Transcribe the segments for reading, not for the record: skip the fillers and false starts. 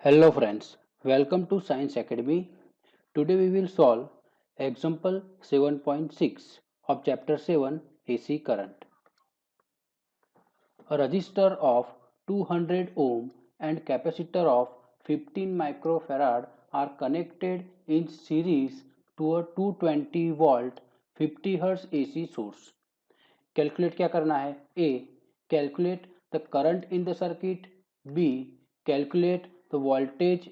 Hello friends, welcome to Science Academy. Today we will solve example 7.6 of chapter 7 AC current. A resistor of 200 ohm and capacitor of 15 microfarad are connected in series to a 220 volt 50 Hz AC source. Calculate क्या करना है? A. Calculate the current in the circuit. B. Calculate the voltage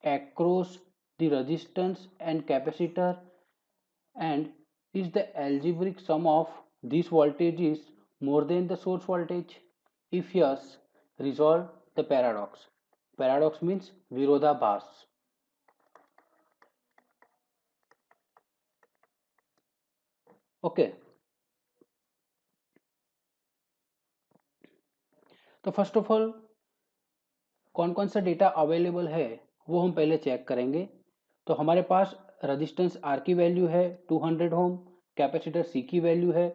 across the resistance and capacitor, and is the algebraic sum of these voltages more than the source voltage? If yes, resolve the paradox. Paradox means virodhabhas. Okay, तो first of all कौन कौन सा data available है वो हम पहले check करेंगे। तो हमारे पास रेजिस्टेंस आर की वैल्यू है 200 ओम, कैपेसिटर सी की वैल्यू है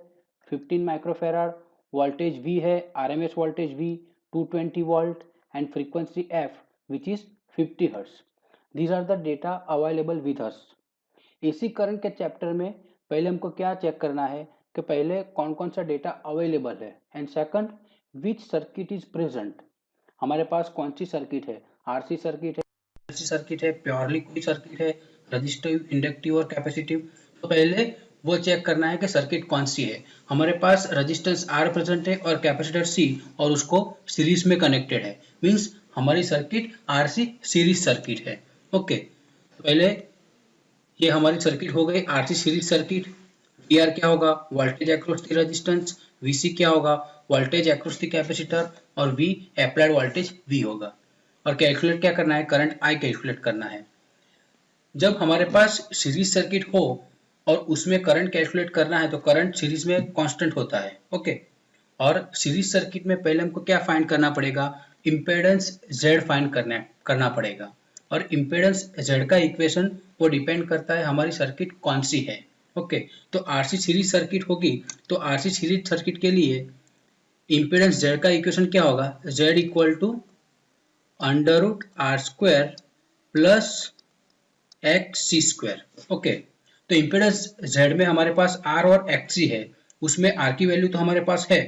15 माइक्रोफेराड, वोल्टेज वी है RMS voltage V 220 volt and frequency F which is 50 hertz. These are the data available with us. AC current के चैप्टर में पहले हमको क्या चेक करना है कि पहले कौन कौन सा डेटा अवेलेबल है and second which circuit is present. हमारे पास कौन सी सर्किट है? आरसी सर्किट है, एलसी सर्किट है, प्योरली कोई सर्किट है, रजिस्टिव, इंडक्टिव और कैपेसिटिव। तो पहले वो चेक करना है कि सर्किट कौन सी है। हमारे पास रेजिस्टेंस आर प्रेजेंट है और कैपेसिटर सी और उसको सीरीज में कनेक्टेड है, मींस हमारी सर्किट आरसी सीरीज सर्किट है। ओके, पहले ये हमारी सर्किट हो गई RC series circuit. V R क्या होगा? Voltage across the resistance. VC क्या होगा? Voltage across the capacitor. और वी अप्लाइड वोल्टेज वी होगा। और कैलकुलेट क्या करना है? करंट आई कैलकुलेट करना है। जब हमारे पास सीरीज सर्किट हो और उसमें करंट कैलकुलेट करना है तो करंट सीरीज में कांस्टेंट होता है। ओके, और सीरीज सर्किट में पहले हमको क्या फाइंड करना पड़ेगा? इम्पेडेंस जेड फाइंड करना पड़ेगा। और इम्पेडेंस जेड का इक्वेशन वो डिपेंड करता है हमारी सर्किट कौन सी है। ओके, तो आरसी सीरीज सर्किट होगी तो आरसी सीरीज सर्किट के लिए इम्पेडेंस जेड का इक्वेशन क्या होगा? Z equal to under root R square plus X C square. Okay, तो इम्पेडेंस जेड में हमारे पास आर और एक्स है, उसमें आर की वैल्यू तो हमारे पास है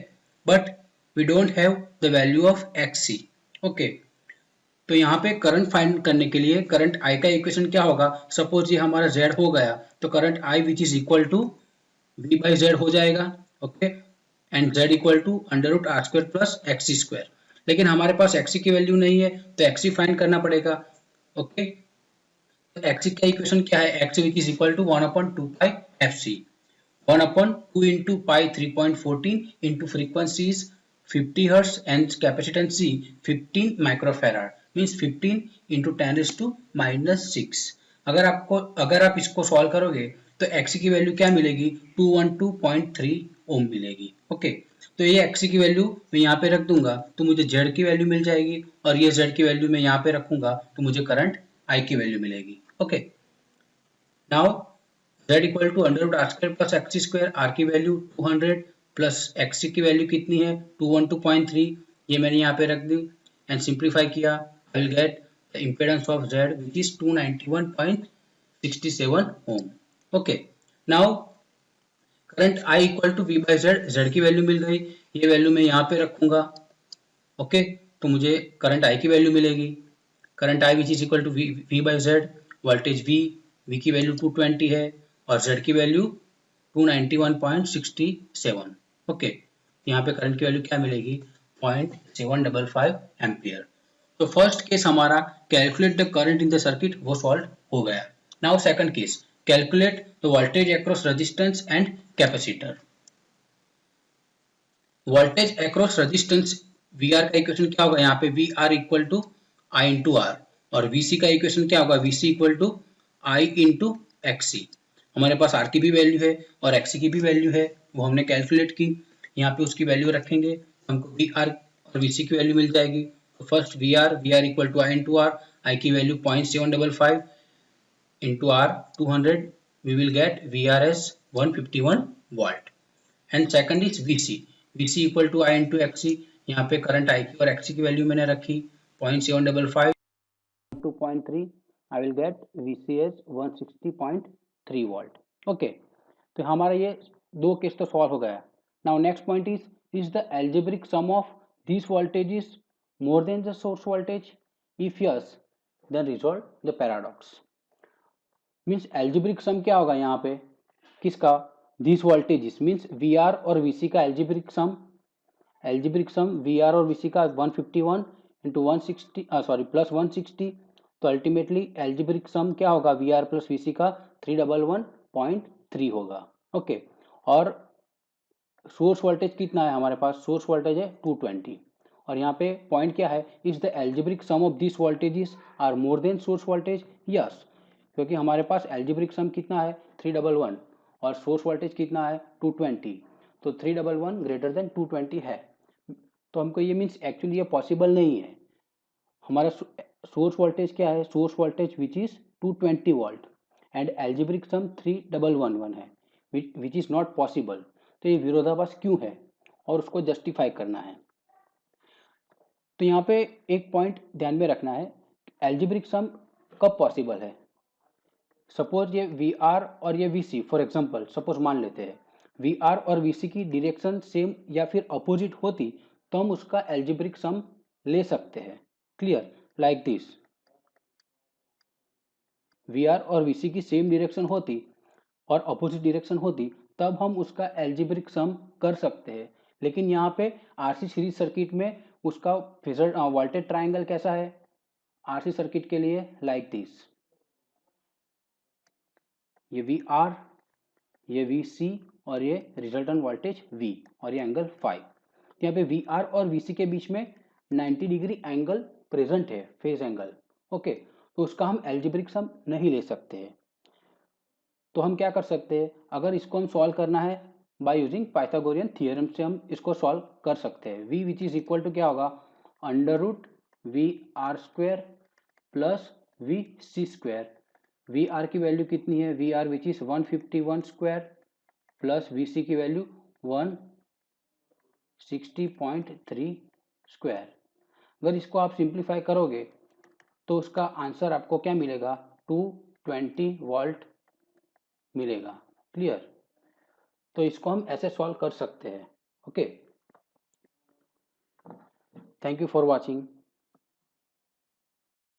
but we don't have the value of X C. Okay, तो यहाँ पे करंट फाइंड करने के लिए करंट आई का इक्वेशन क्या होगा? सपोज ये हमारा जेड हो गया तो current I which is equal to V by Z हो जाएगा। Okay, and Z equal to under root R square plus X square. लेकिन हमारे पास एक्स की वैल्यू नहीं है तो एक्स फाइंड करना पड़ेगा। ओके, तो एक्स का इक्वेशन क्या है? X which is equal to 1/2 pi F C. 1/2 into pi 3.14 into frequency is 50 hertz and capacitance C 15 microfarad means 15 into 10 raised to -6। अगर आप इसको सॉल्व करोगे तो x की वैल्यू क्या मिलेगी? 212.3 ओम मिलेगी। ओके, तो ये x की वैल्यू मैं यहाँ पे रख दूंगा तो मुझे z की वैल्यू मिल जाएगी और ये z की वैल्यू मैं यहाँ पे रखूंगा तो मुझे करंट I की वैल्यू मिलेगी। Okay, now z equal to under root R square plus X square. R की वैल्यू 200 प्लस एक्स की वैल्यू कितनी है? 212.3। ये मैंने यहाँ पे रख दी एंड सिंप्लीफाई किया। I will get the impedance of z which is 291.67 ohm. Okay, now current I equal to V by Z, Z की वैल्यू मिल गई, ये वैल्यू मैं यहाँ पे रखूंगा। ओके, तो मुझे करंट I की वैल्यू मिलेगी। Current I which is equal to V by Z, voltage V की वैल्यू 220 है और Z की वैल्यू 291.67। ओके, यहाँ पे करंट की वैल्यू क्या मिलेगी? 0.755 एम्पियर। तो फर्स्ट केस हमारा calculate the current in the circuit वो सॉल्व हो गया। Now second case, calculate the voltage across resistance and capacitor. Voltage across resistance V R का इक्वेशन क्या होगा? यहाँ पे V R equal to I into R और वीसी का इक्वेशन क्या होगा? VC equal to I into XC. हमारे पास आर की भी वैल्यू है और एक्सी की भी वैल्यू है, वो हमने कैलकुलेट की। यहाँ पे उसकी वैल्यू रखेंगे, हमको वी आर और वीसी की वैल्यू मिल जाएगी। तो first V R equal to I into R, I की value 0.755 into R 200, we will get V R as 151 volt. And second is VC equal to I into XC. यहाँ पे current I की और XC की value मैंने रखी 0.755 into 0.3, I will get VC as 160.3 volt. Okay, तो हमारा ये दो केस तो सॉल्व हो गया. Now next point is the algebraic sum of this voltage more than the source voltage? If yes, then resolve the paradox. Means algebraic sum क्या होगा यहाँ पे किसका, this voltages means V R और VC का algebraic sum V R और VC का 151 into 160 sorry plus 160. तो अल्टीमेटली एल्जेब्रिक सम क्या होगा वी आर प्लस वीसी का 311.3 होगा. ओके, और सोर्स वोल्टेज कितना है हमारे पास, सोर्स वोल्टेज है 220. और यहाँ पे पॉइंट क्या है, is the algebraic sum of this voltages are more than source voltage? Yes, क्योंकि हमारे पास एल्जेब्रिक सम कितना है 311 और सोर्स वोल्टेज कितना है 220. तो 311 ग्रेटर देन 220 है. तो हमको ये मीन्स एक्चुअली ये पॉसिबल नहीं है. हमारा सोर्स वोल्टेज क्या है, source voltage which is 220 volt and algebraic sum 3111 है विच इज नॉट पॉसिबल. तो ये विरोधाभास क्यों है और उसको जस्टिफाई करना है. तो यहाँ पे एक पॉइंट ध्यान में रखना है, एल्जेब्रिक सम कब पॉसिबल है. सपोज ये वी आर और ये V C, for example suppose मान लेते हैं वी आर और वी सी की डिरेक्शन सेम या फिर अपोजिट होती तो हम उसका एल्जेब्रिक सम ले सकते हैं. Clear, like this, V R और वी सी की सेम डिरेक्शन होती और अपोजिट डिरेक्शन होती तब हम उसका एल्जेब्रिक सम कर सकते हैं. लेकिन यहाँ पे आरसी सीरीज सर्किट में उसका फिजर वोल्टेज ट्राइंगल कैसा है आरसी सर्किट के लिए, लाइक दिस, ये वी आर, ये वी सी और ये रिजल्टेंट वोल्टेज V और ये एंगल फाई. यहाँ पे वी आर और वी सी के बीच में 90 डिग्री एंगल प्रेजेंट है, फेज एंगल. ओके, तो उसका हम एल्जेब्रिक सम नहीं ले सकते हैं. तो हम क्या कर सकते हैं, अगर इसको हम सॉल्व करना है बाय यूजिंग पाइथागोरियन थ्योरम से हम इसको सॉल्व कर सकते हैं. V which is equal to क्या होगा, under root V R square plus V C square. V R की वैल्यू कितनी है, V R which is 151 square plus V C की वैल्यू 160.3 स्क्वायर. अगर इसको आप सिंप्लीफाई करोगे तो उसका आंसर आपको क्या मिलेगा, 220 वोल्ट मिलेगा. क्लियर, तो इसको हम ऐसे सॉल्व कर सकते हैं. Okay, thank you for watching.